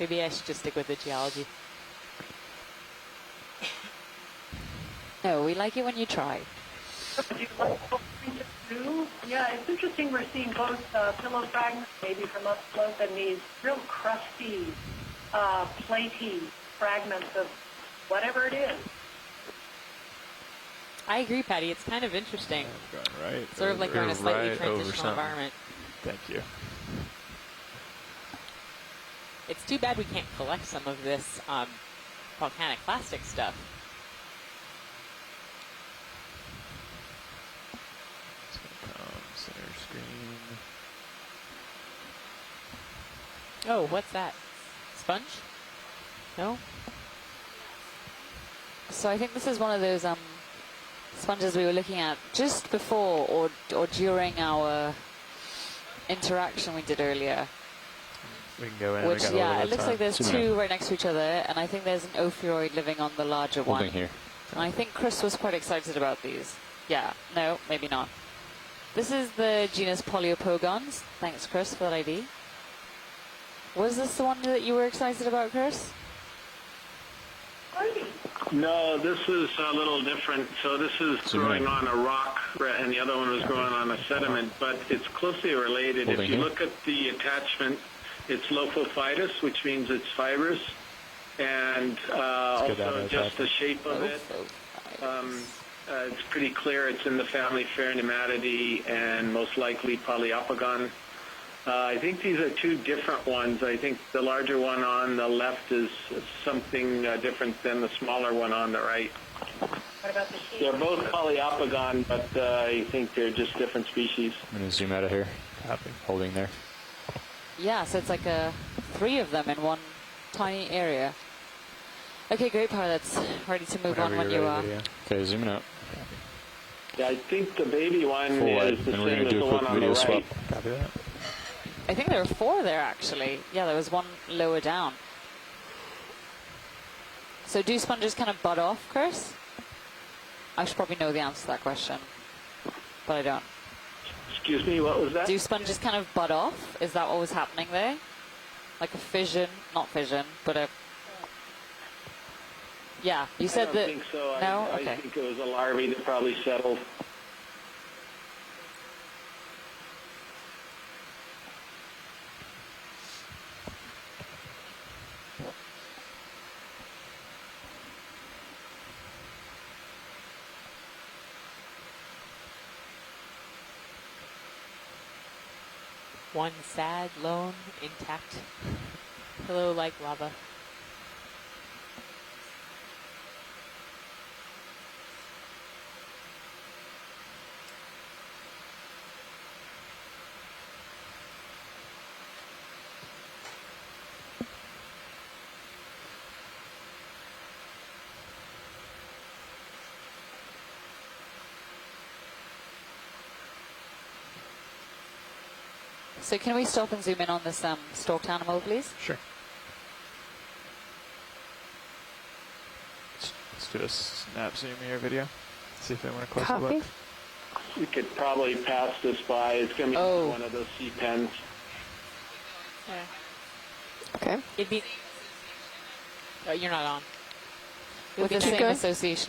Maybe I should just stick with the geology. No, we like it when you try. Do you like what we just do? Yeah, it's interesting we're seeing both pillow fragments, maybe from upslope, and these real crusty, platy fragments of whatever it is. I agree, Patty. It's kind of interesting. Going right. Sort of like you're in a slightly right over transitional something. environment. Thank you. It's too bad we can't collect some of this volcanic plastic stuff. It's going to come center screen. Oh, what's that? Sponge? No? So I think this is one of those sponges we were looking at just before or during our interaction we did earlier. We can go in. Which, we got a yeah, little it bit looks of like time. there's two right next to each other, and I think there's an ophiuroid living on the larger one. Holding here. And I think Chris was quite excited about these. Yeah, no, maybe not. This is the genus Polyopogons. Thanks, Chris, for that ID. Was this the one that you were excited about, Chris? No, this is a little different. So this is growing on a rock, and the other one was growing on a sediment, but it's closely related. If you look at the attachment, it's lophophytus, which means it's fibrous, and also just the shape of it. It's pretty clear it's in the family Pheronematidae and most likely Polyopogon. I think these are two different ones. I think the larger one on the left is something different than the smaller one on the right. What about the sheep? They're both Polyopogon, but I think they're just different species. I'm going to zoom out of here. Copy. Holding there. Yeah, so it's like three of them in one tiny area. Okay, great, pilots. Ready to move on when you are. Okay, zooming out. Yeah, I think the baby one Full wide, is the and we're same going as to the do a one quick on the video right. swap. Copy that. I think there were four there, actually. Yeah, there was one lower down. So do sponges kind of bud off, Chris? I should probably know the answer to that question, but I don't. Excuse me, what was that? Do sponges kind of bud off? Is that what was happening there? Like a fission, not fission, but a... Yeah, you said I that... don't think so. No? I Okay. think it was a larvae that probably settled. One sad, lone, intact pillow like lava. So can we stop and zoom in on this stalked animal, please? Sure. Let's do a snap zoom here video. See if they want to close Copy. look. We could probably pass this by. It's going to be one of those sea pens. Yeah. Okay. It'd be... Oh, you're not on. With the same association